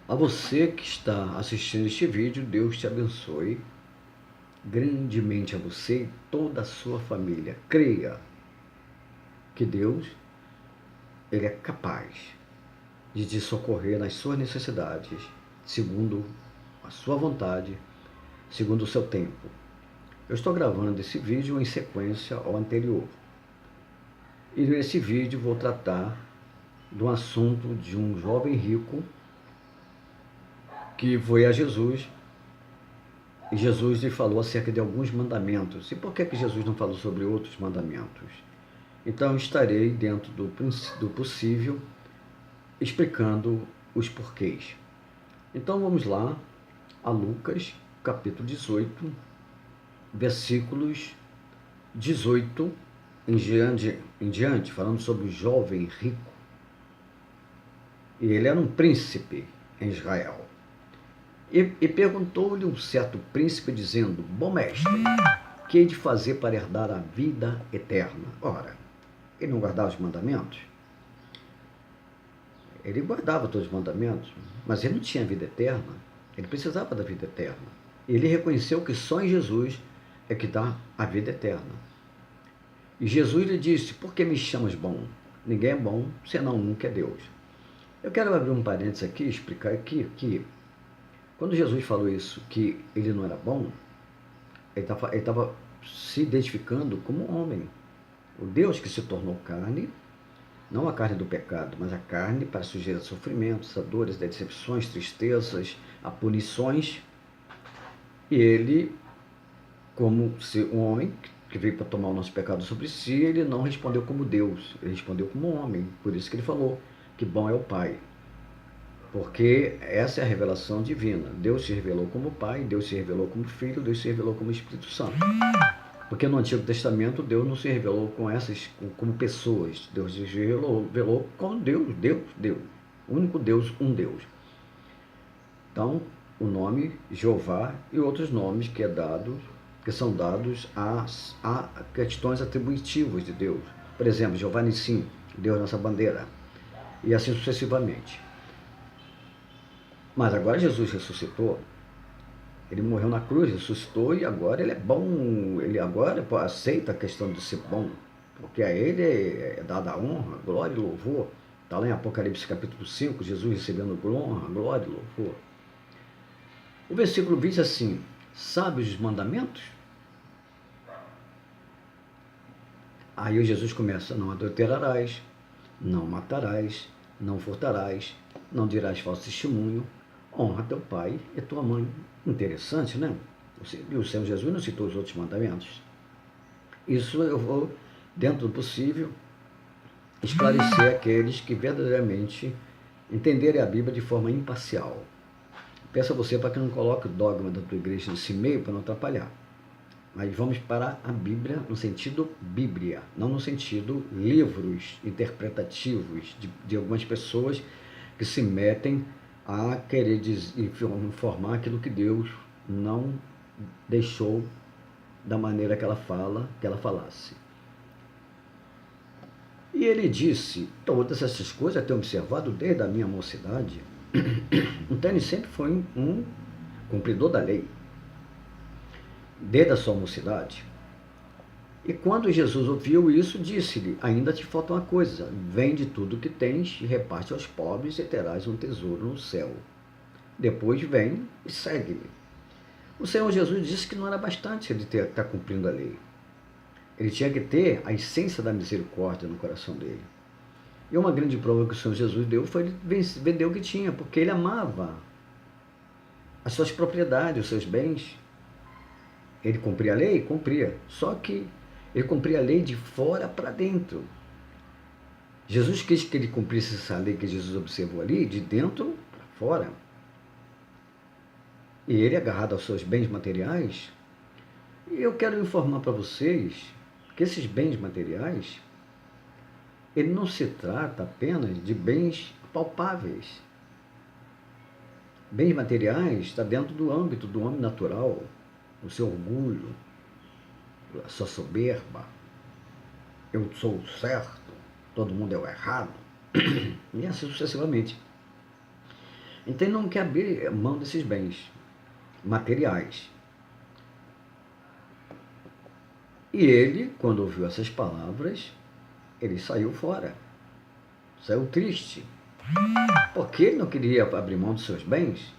A você que está assistindo este vídeo, Deus te abençoe grandemente, a você e toda a sua família. Creia que Deus, Ele é capaz de te socorrer nas suas necessidades, segundo a sua vontade, segundo o seu tempo. Eu estou gravando esse vídeo em sequência ao anterior. E nesse vídeo vou tratar do assunto de um jovem rico que foi a Jesus, e Jesus lhe falou acerca de alguns mandamentos. E por que Jesus não falou sobre outros mandamentos? Então estarei, dentro do possível, explicando os porquês. Então vamos lá a Lucas, capítulo 18, versículos 18 em diante, falando sobre o jovem rico. E ele era um príncipe em Israel. E perguntou-lhe um certo príncipe, dizendo: Bom mestre, que hei de fazer para herdar a vida eterna? Ora, ele não guardava os mandamentos? Ele guardava todos os mandamentos, mas ele não tinha vida eterna. Ele precisava da vida eterna. Ele reconheceu que só em Jesus é que dá a vida eterna. E Jesus lhe disse: Por que me chamas bom? Ninguém é bom senão um, que é Deus. Eu quero abrir um parênteses aqui e explicar aqui que quando Jesus falou isso, que ele não era bom, ele estava se identificando como homem. O Deus que se tornou carne, não a carne do pecado, mas a carne para sujeira a sofrimentos, a dores, a decepções, tristezas, a punições. E ele, como um homem que veio para tomar o nosso pecado sobre si, ele não respondeu como Deus, ele respondeu como homem. Por isso que ele falou que bom é o Pai. Porque essa é a revelação divina. Deus se revelou como Pai, Deus se revelou como Filho, Deus se revelou como Espírito Santo. Porque no Antigo Testamento, Deus não se revelou como pessoas. Deus se revelou como Deus. O único Deus, um Deus. Então, o nome Jeová e outros nomes que são dados a questões atributivas de Deus. Por exemplo, Jeová Nissim, Deus nossa bandeira. E assim sucessivamente. Mas agora Jesus ressuscitou, ele morreu na cruz, ressuscitou e agora ele é bom, ele agora aceita a questão de ser bom, porque a ele é dada a honra, glória e louvor. Está lá em Apocalipse capítulo 5, Jesus recebendo honra, glória e louvor. O versículo diz assim: sabes os mandamentos? Aí Jesus começa: não adulterarás, não matarás, não furtarás, não dirás falso testemunho, honra teu pai e tua mãe. Interessante, né? E o Senhor Jesus não citou os outros mandamentos. Isso eu vou, dentro do possível, esclarecer aqueles que verdadeiramente entenderem a Bíblia de forma imparcial. Peço a você para que não coloque o dogma da tua igreja nesse meio para não atrapalhar. Mas vamos para a Bíblia no sentido Bíblia, não no sentido livros interpretativos de algumas pessoas que se metem a querer informar aquilo que Deus não deixou da maneira que ela falasse. E ele disse: todas essas coisas eu tenho observado desde a minha mocidade. Então ele sempre foi um cumpridor da lei, desde a sua mocidade. E quando Jesus ouviu isso, disse-lhe: ainda te falta uma coisa, vende tudo o que tens e reparte aos pobres e terás um tesouro no céu. Depois vem e segue-me. O Senhor Jesus disse que não era bastante ele estar cumprindo a lei. Ele tinha que ter a essência da misericórdia no coração dele. E uma grande prova que o Senhor Jesus deu foi ele vender o que tinha, porque ele amava as suas propriedades, os seus bens. Ele cumpria a lei? Cumpria. Só que ele cumpria a lei de fora para dentro. Jesus quis que ele cumprisse essa lei que Jesus observou ali, de dentro para fora. E ele, agarrado aos seus bens materiais, e eu quero informar para vocês que esses bens materiais, ele não se trata apenas de bens palpáveis. Bens materiais está dentro do âmbito do homem natural, o seu orgulho, a sua soberba, eu sou o certo, todo mundo é o errado, e assim sucessivamente. Então ele não quer abrir mão desses bens materiais. E ele, quando ouviu essas palavras, ele saiu fora, saiu triste, porque ele não queria abrir mão dos seus bens.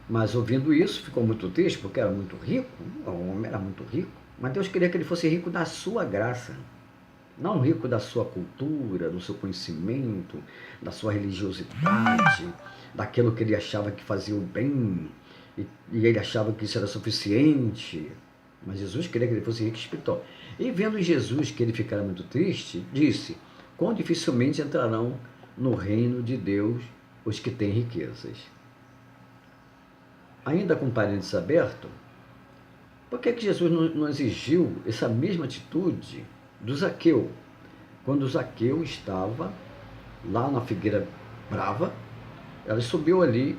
Mas ouvindo isso, ficou muito triste, porque era muito rico, o homem era muito rico, mas Deus queria que ele fosse rico da sua graça, não rico da sua cultura, do seu conhecimento, da sua religiosidade, daquilo que ele achava que fazia o bem, e ele achava que isso era suficiente. Mas Jesus queria que ele fosse rico espiritual. E vendo Jesus que ele ficara muito triste, disse: quão dificilmente entrarão no reino de Deus os que têm riquezas. Ainda com parênteses aberto, por que Jesus não exigiu essa mesma atitude do Zaqueu? Quando Zaqueu estava lá na figueira brava, ele subiu ali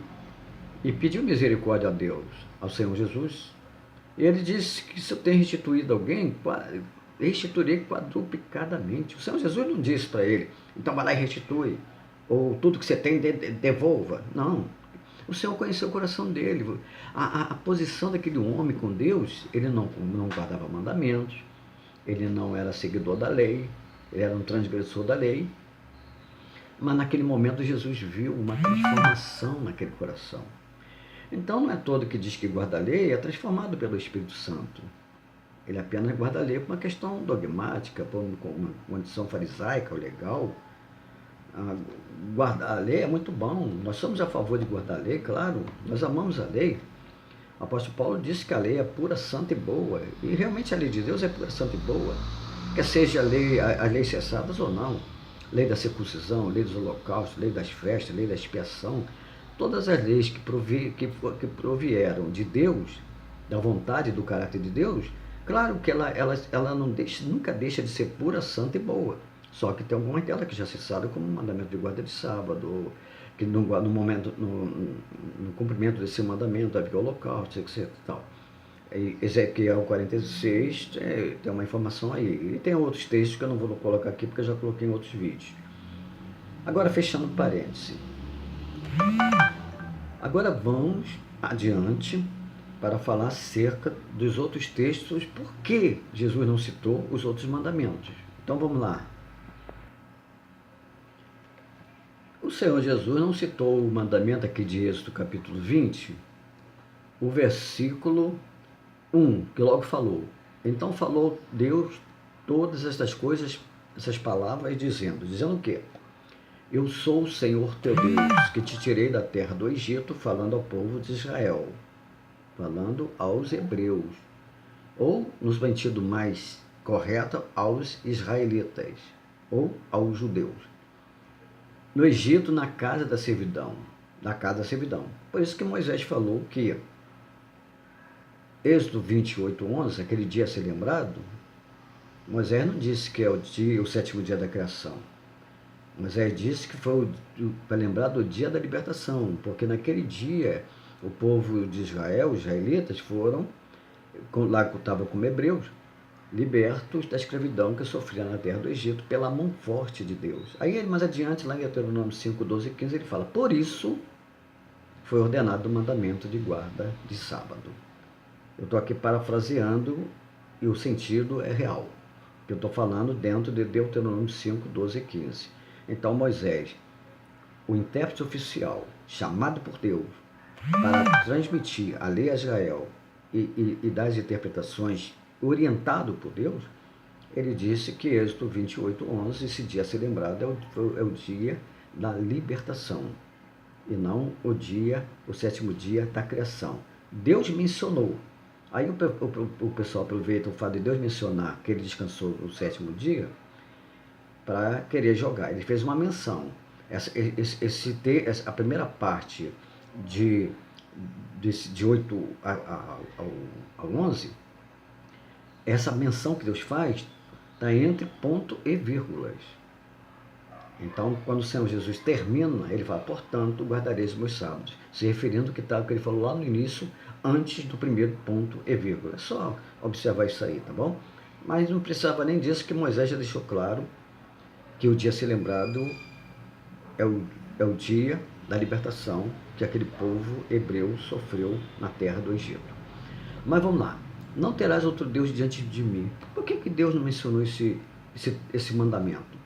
e pediu misericórdia a Deus, ao Senhor Jesus. E ele disse que se eu tenho restituído alguém, restituirei quadruplicadamente. O Senhor Jesus não disse para ele: então vai lá e restitui, ou tudo que você tem devolva. Não. O Senhor conheceu o coração dele. A posição daquele homem com Deus, ele não guardava mandamentos, ele não era seguidor da lei, ele era um transgressor da lei. Mas naquele momento Jesus viu uma transformação naquele coração. Então não é todo que diz que guarda a lei é transformado pelo Espírito Santo. Ele apenas guarda a lei por uma questão dogmática, por uma condição farisaica ou legal. Guardar a lei é muito bom. Nós somos a favor de guardar a lei, claro. Nós amamos a lei. O apóstolo Paulo disse que a lei é pura, santa e boa. E realmente a lei de Deus é pura, santa e boa. Quer seja as leis cessadas ou não. Lei da circuncisão, lei dos holocaustos, lei das festas, lei da expiação. Todas as leis que provieram de Deus, da vontade, do caráter de Deus, claro que ela nunca deixa de ser pura, santa e boa. Só que tem algumas delas que já se sabe, como o mandamento de guarda de sábado, que no cumprimento desse mandamento havia o holocausto, etc. Tal. Ezequiel 46 tem uma informação aí. E tem outros textos que eu não vou colocar aqui, porque eu já coloquei em outros vídeos. Agora, fechando parênteses. Agora vamos adiante para falar acerca dos outros textos, por que Jesus não citou os outros mandamentos. Então vamos lá. O Senhor Jesus não citou o mandamento aqui de Êxodo capítulo 20, o versículo 1, que logo falou: então falou Deus todas estas coisas, essas palavras, dizendo o quê? Eu sou o Senhor teu Deus, que te tirei da terra do Egito, falando ao povo de Israel, falando aos hebreus, ou, no sentido mais correto, aos israelitas, ou aos judeus. No Egito, na casa da servidão, Por isso que Moisés falou que Êxodo 28:11, aquele dia a ser lembrado, Moisés não disse que é o sétimo dia da criação. Moisés disse que foi para lembrar do dia da libertação, porque naquele dia o povo de Israel, os israelitas, foram, lá que estavam como hebreus, libertos da escravidão que sofriam na terra do Egito pela mão forte de Deus. Aí, mais adiante, lá em Deuteronômio 5, 12 e 15, ele fala: por isso foi ordenado o mandamento de guarda de sábado. Eu estou aqui parafraseando e o sentido é real. Eu estou falando dentro de Deuteronômio 5, 12 e 15. Então Moisés, o intérprete oficial, chamado por Deus para transmitir a lei a Israel e dar as interpretações, orientado por Deus, ele disse que Êxodo 28:11, esse dia a ser lembrado, é o dia da libertação, e não o sétimo dia da criação. Deus mencionou. Aí o pessoal aproveita o fato de Deus mencionar que ele descansou no sétimo dia para querer jogar. Ele fez uma menção. A primeira parte de 8 ao 11, essa menção que Deus faz está entre ponto e vírgulas. Então, quando o Senhor Jesus termina, ele fala: portanto, guardareis os meus sábados, se referindo ao que ele falou lá no início, antes do primeiro ponto e vírgula. É só observar isso aí, tá bom? Mas não precisava nem disso, que Moisés já deixou claro que o dia a ser lembrado é o dia da libertação que aquele povo hebreu sofreu na terra do Egito. Mas vamos lá. Não terás outro Deus diante de mim. Por que Deus não mencionou esse mandamento?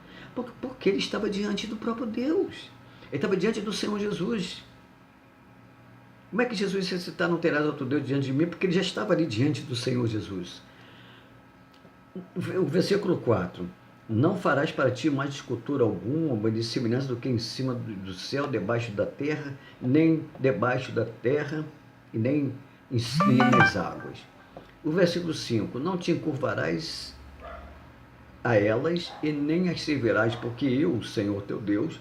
Porque ele estava diante do próprio Deus. Ele estava diante do Senhor Jesus. Como é que Jesus ia citar não terás outro Deus diante de mim? Porque ele já estava ali diante do Senhor Jesus. O versículo 4. Não farás para ti mais escultura alguma de semelhança do que em cima do céu, debaixo da terra, nem debaixo da terra, e nem nas águas. O versículo 5. Não te encurvarás a elas e nem as servirás, porque eu, Senhor teu Deus,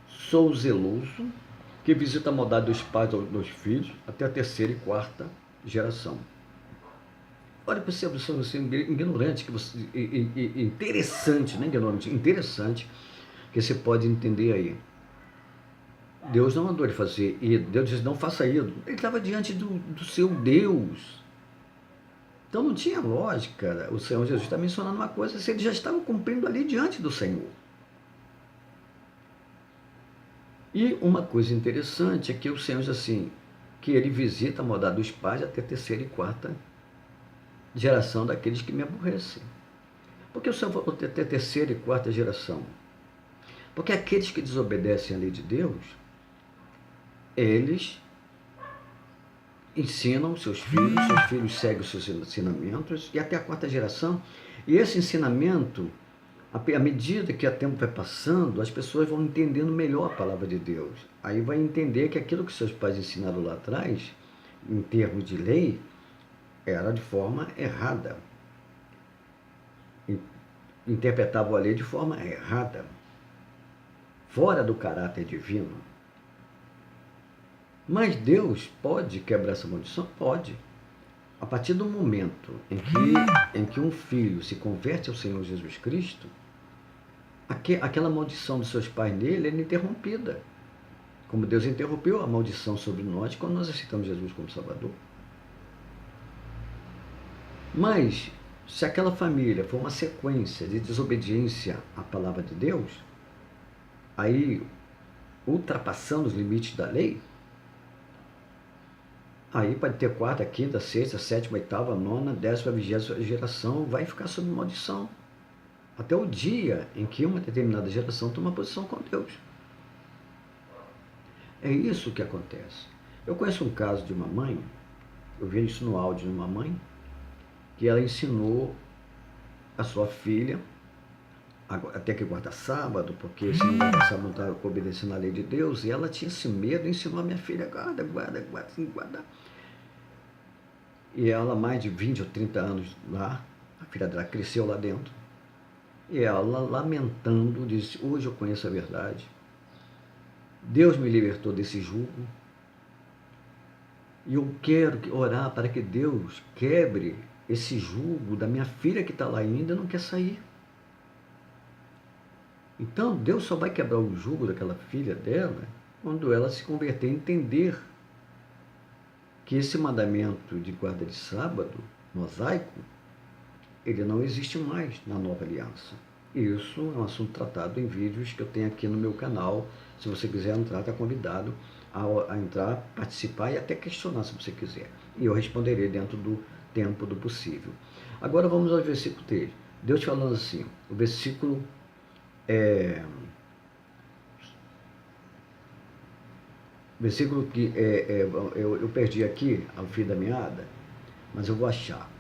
sou zeloso, que visita a maldade dos pais aos filhos, até a terceira e quarta geração. Olha para você, você ignorante, que você, interessante, não ignorante, interessante, que você pode entender aí. Deus não mandou ele fazer, e Deus disse, não faça isso. Ele estava diante do seu Deus. Então não tinha lógica, o Senhor Jesus está mencionando uma coisa, se ele já estava cumprindo ali diante do Senhor. E uma coisa interessante é que o Senhor diz assim, que ele visita a maldade dos pais até a terceira e quarta geração daqueles que me aborrecem. Por que o Senhor falou até a terceira e quarta geração? Porque aqueles que desobedecem à lei de Deus, eles ensinam seus filhos seguem os seus ensinamentos, e até a quarta geração, e esse ensinamento, à medida que o tempo vai passando, as pessoas vão entendendo melhor a palavra de Deus. Aí vai entender que aquilo que seus pais ensinaram lá atrás, em termos de lei, era de forma errada. Interpretavam a lei de forma errada, fora do caráter divino. Mas Deus pode quebrar essa maldição? Pode. A partir do momento em que um filho se converte ao Senhor Jesus Cristo, aquela maldição dos seus pais nele é interrompida. Como Deus interrompeu a maldição sobre nós quando nós aceitamos Jesus como Salvador. Mas, se aquela família for uma sequência de desobediência à palavra de Deus, aí, ultrapassando os limites da lei, aí pode ter quarta, quinta, sexta, sétima, oitava, nona, 10ª, 20ª geração, vai ficar sob maldição. Até o dia em que uma determinada geração toma posição com Deus. É isso que acontece. Eu conheço um caso de uma mãe, eu vi isso no áudio de uma mãe, que ela ensinou a sua filha, até que guarda sábado, porque se não guarda sábado não está obedecendo a lei de Deus, e ela tinha esse medo e ensinou a minha filha, guarda. E ela, mais de 20 ou 30 anos lá, a filha dela cresceu lá dentro, e ela, lamentando, disse, hoje eu conheço a verdade, Deus me libertou desse jugo, e eu quero orar para que Deus quebre esse jugo da minha filha que está lá ainda e não quer sair. Então, Deus só vai quebrar o jugo daquela filha dela quando ela se converter e entender que esse mandamento de guarda de sábado, mosaico, ele não existe mais na nova aliança. Isso é um assunto tratado em vídeos que eu tenho aqui no meu canal. Se você quiser entrar, está convidado a entrar, participar e até questionar se você quiser. E eu responderei dentro do tempo do possível. Agora vamos ao versículo 3. Deus falando assim, o versículo versículo que eu perdi aqui ao fim da meada, mas eu vou achar.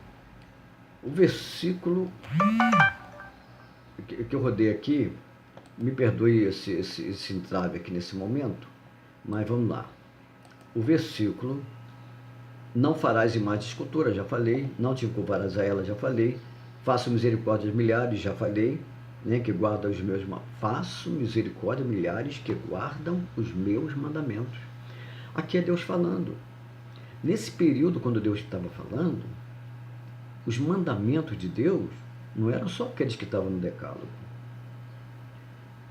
O versículo que eu rodei aqui, me perdoe esse entrave aqui nesse momento, mas vamos lá. O versículo, não farás imagem de escultura, já falei, não te encurvarás a ela, já falei, faço misericórdia aos milhares, já falei, né, que guardam os meus mandamentos. Faço misericórdia a milhares que guardam os meus mandamentos. Aqui é Deus falando. Nesse período, quando Deus estava falando, os mandamentos de Deus não eram só aqueles que estavam no decálogo.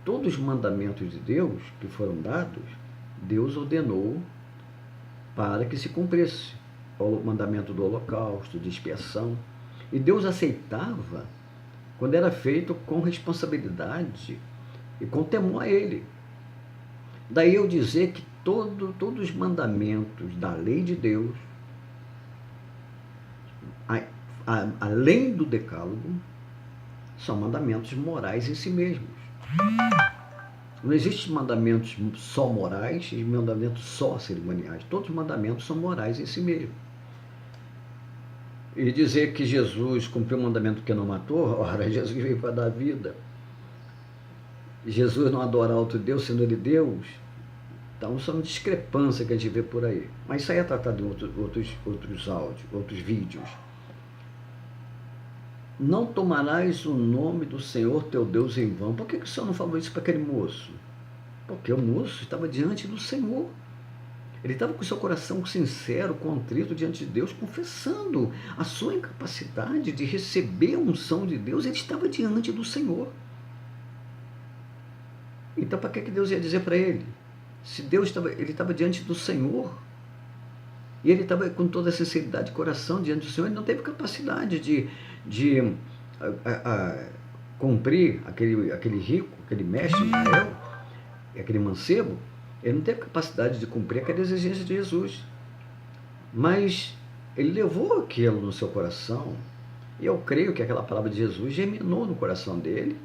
Todos os mandamentos de Deus que foram dados, Deus ordenou para que se cumprisse. O mandamento do holocausto, de expiação. E Deus aceitava quando era feito com responsabilidade e com temor a Ele. Daí eu dizer que todos os mandamentos da lei de Deus, além do decálogo, são mandamentos morais em si mesmos. Não existem mandamentos só morais e mandamentos só cerimoniais. Todos os mandamentos são morais em si mesmos. E dizer que Jesus cumpriu o mandamento que não matou, ora, Jesus veio para dar vida. Jesus não adora outro Deus, sendo ele Deus. Então, são discrepâncias que a gente vê por aí. Mas isso aí é tratado em outros áudios, outros vídeos. Não tomarás o nome do Senhor teu Deus em vão. Por que o Senhor não falou isso para aquele moço? Porque o moço estava diante do Senhor. Ele estava com o seu coração sincero, contrito diante de Deus, confessando a sua incapacidade de receber a unção de Deus. Ele estava diante do Senhor. Então, para que Deus ia dizer para ele? Se ele estava diante do Senhor, e ele estava com toda a sinceridade de coração diante do Senhor, ele não teve capacidade de cumprir aquele rico, aquele mestre de Israel, aquele mancebo, ele não teve capacidade de cumprir aquela exigência de Jesus. Mas ele levou aquilo no seu coração, e eu creio que aquela palavra de Jesus germinou no coração dele,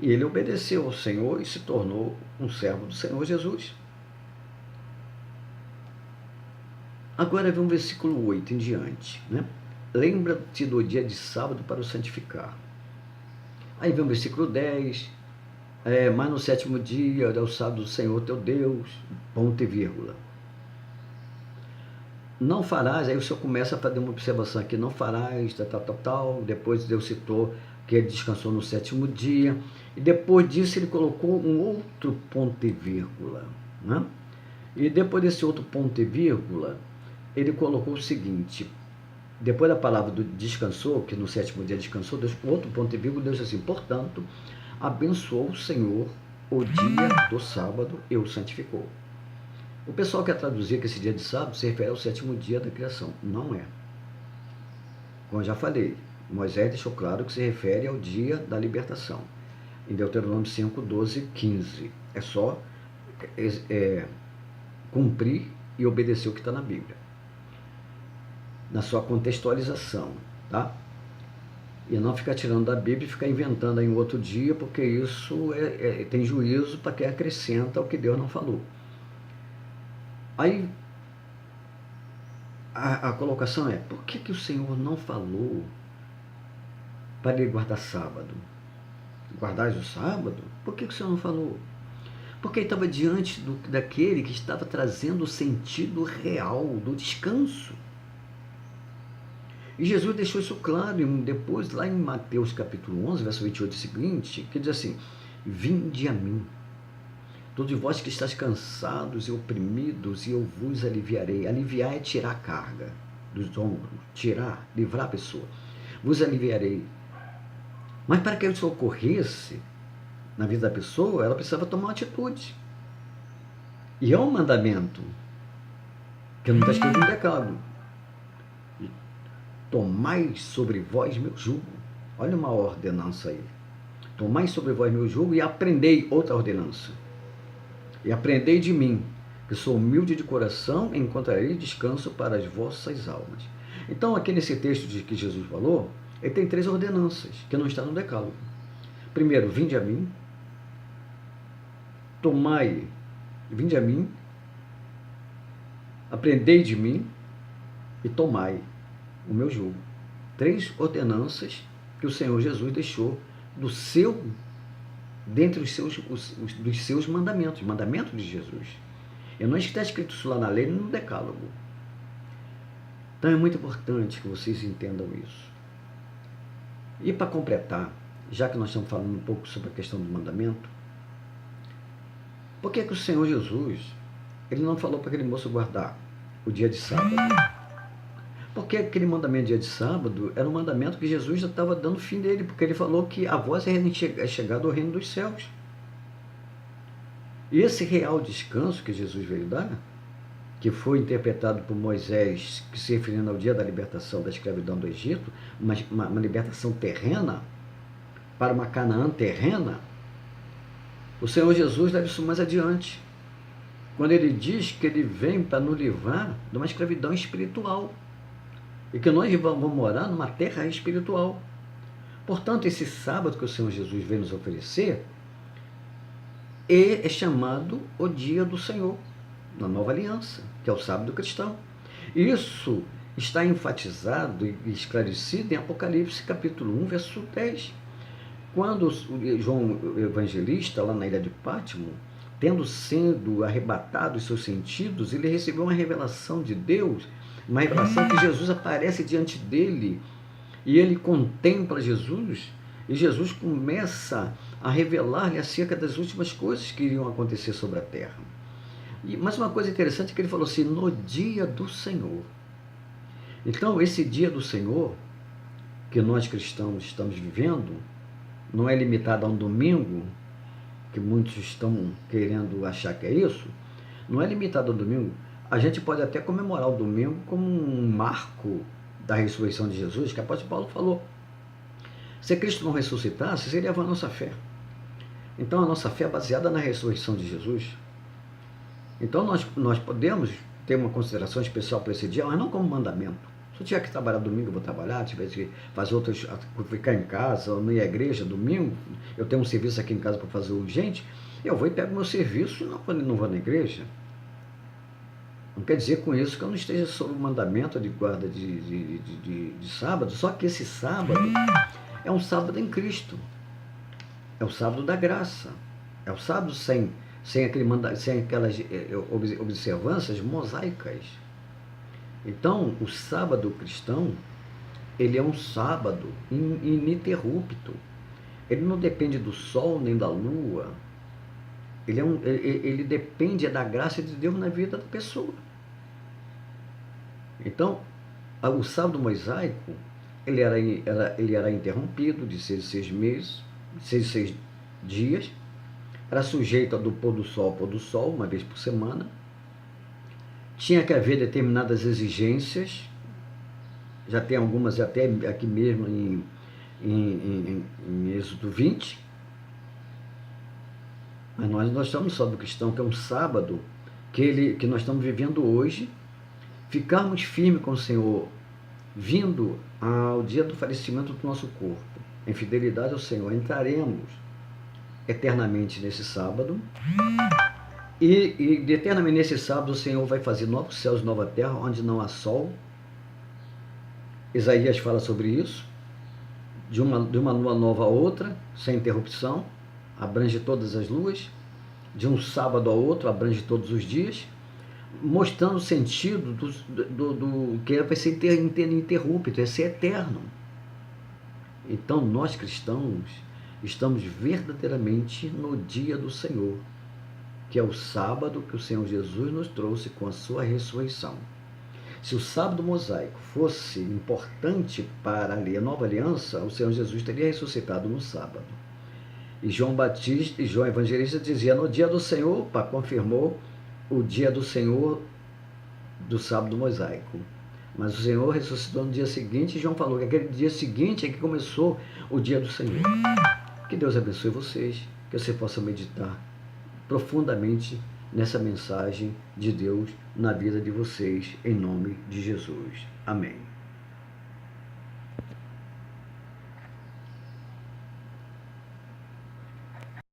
e ele obedeceu ao Senhor e se tornou um servo do Senhor Jesus. Agora vem o versículo 8 em diante, né? Lembra-te do dia de sábado para o santificar. Aí vem o versículo 10, mas no sétimo dia é o sábado do Senhor teu Deus, ponto e vírgula. Não farás, aí o Senhor começa a fazer uma observação aqui, não farás, tal, depois Deus citou que ele descansou no sétimo dia, e depois disso ele colocou um outro ponto e vírgula, né? E depois desse outro ponto e vírgula, ele colocou o seguinte, depois da palavra do descansou, que no sétimo dia descansou, outro ponto e vírgula, Deus disse assim, portanto, abençoou o Senhor o dia do sábado e o santificou. O pessoal quer traduzir que esse dia de sábado se refere ao sétimo dia da criação. Não é. Como eu já falei, Moisés deixou claro que se refere ao dia da libertação. Em Deuteronômio 5, 12, 15. É só cumprir e obedecer o que está na Bíblia. Na sua contextualização, tá? E não ficar tirando da Bíblia e ficar inventando aí em outro dia, porque isso tem juízo para quem acrescenta o que Deus não falou. Aí, a colocação é, por que o Senhor não falou para ele guardar sábado? Guardais o sábado? Por que o Senhor não falou? Porque ele estava diante daquele que estava trazendo o sentido real do descanso. E Jesus deixou isso claro, depois lá em Mateus capítulo 11, verso 28 seguinte, que diz assim, vinde a mim, todos vós que estáis cansados e oprimidos, e eu vos aliviarei. Aliviar é tirar a carga dos ombros, livrar a pessoa. Vos aliviarei. Mas para que isso ocorresse na vida da pessoa, ela precisava tomar uma atitude. E é um mandamento, que não está escrito no decálogo. Tomai sobre vós meu jugo. Olha uma ordenança aí. Tomai sobre vós meu jugo e aprendei, outra ordenança. E aprendei de mim, que sou humilde de coração, e encontrarei descanso para as vossas almas. Então, aqui nesse texto de que Jesus falou, ele tem 3 ordenanças, que não está no decálogo. Primeiro, vinde a mim. Vinde a mim. Aprendei de mim e tomai o meu jugo. 3 ordenanças que o Senhor Jesus deixou dentre dos seus mandamentos, mandamentos de Jesus. E não está escrito isso lá na lei, no decálogo. Então é muito importante que vocês entendam isso. E para completar, já que nós estamos falando um pouco sobre a questão do mandamento, por que o Senhor Jesus, ele não falou para aquele moço guardar o dia de sábado? Porque aquele mandamento dia de sábado era um mandamento que Jesus já estava dando fim dele, porque ele falou que a voz é chegada ao reino dos céus. E esse real descanso que Jesus veio dar, que foi interpretado por Moisés, que se referindo ao dia da libertação da escravidão do Egito, uma libertação terrena, para uma Canaã terrena, o Senhor Jesus leva isso mais adiante. quando ele diz que ele vem para nos livrar de uma escravidão espiritual e que nós vamos morar numa terra espiritual. Portanto, esse sábado que o Senhor Jesus veio nos oferecer é chamado o dia do Senhor, na nova aliança, que é o sábado cristão. Isso está enfatizado e esclarecido em Apocalipse capítulo 1, verso 10. Quando João o evangelista, lá na ilha de Pátimo, tendo sido arrebatado os seus sentidos, ele recebeu uma revelação de Deus, uma revelação que Jesus aparece diante dele, e ele contempla Jesus, e Jesus começa a revelar-lhe acerca das últimas coisas que iriam acontecer sobre a terra. Mas uma coisa interessante é que ele falou assim, no dia do Senhor. Então, esse dia do Senhor, que nós cristãos estamos vivendo, não é limitado a um domingo, que muitos estão querendo achar que é isso, não é limitado ao domingo. A gente pode até comemorar o domingo como um marco da ressurreição de Jesus, que o apóstolo Paulo falou. Se Cristo não ressuscitasse, seria a nossa fé. Então, a nossa fé é baseada na ressurreição de Jesus. Então, nós podemos ter uma consideração especial para esse dia, mas não como mandamento. Se eu tiver que trabalhar domingo, eu vou trabalhar. Se tiver que fazer outras, ficar em casa, ou não ir à igreja domingo, eu tenho um serviço aqui em casa para fazer urgente, eu vou e pego meu serviço e não vou na igreja. Não quer dizer com isso que eu não esteja sob o mandamento de guarda de sábado, só que esse sábado é um sábado em Cristo. É o sábado da graça. É o sábado sem aquelas observâncias mosaicas. Então, o sábado cristão, ele é um sábado ininterrupto. Ele não depende do sol nem da lua. Ele depende da graça de Deus na vida da pessoa. Então, o sábado mosaico, ele era interrompido de 6 em 6 meses, 6 em 6 dias, era sujeito a do pôr do sol ao pôr do sol, uma vez por semana. Tinha que haver determinadas exigências, já tem algumas até aqui mesmo em Êxodo 20, mas nós estamos sobre o cristão, que é um sábado que nós estamos vivendo hoje, ficarmos firmes com o Senhor, vindo ao dia do falecimento do nosso corpo, em fidelidade ao Senhor, entraremos eternamente nesse sábado, e eternamente nesse sábado o Senhor vai fazer novos céus e nova terra, onde não há sol. Isaías fala sobre isso, de uma lua nova a outra, sem interrupção, abrange todas as luas, de um sábado a outro, abrange todos os dias, mostrando o sentido do que vai ser ininterrupto, vai ser eterno. Então, nós cristãos estamos verdadeiramente no dia do Senhor, que é o sábado que o Senhor Jesus nos trouxe com a sua ressurreição. Se o sábado mosaico fosse importante para a nova aliança, o Senhor Jesus teria ressuscitado no sábado. E João Batista e João Evangelista dizia no dia do Senhor, confirmou o dia do Senhor do sábado mosaico. Mas o Senhor ressuscitou no dia seguinte, e João falou que aquele dia seguinte é que começou o dia do Senhor. Que Deus abençoe vocês, que você possa meditar profundamente nessa mensagem de Deus na vida de vocês, em nome de Jesus. Amém.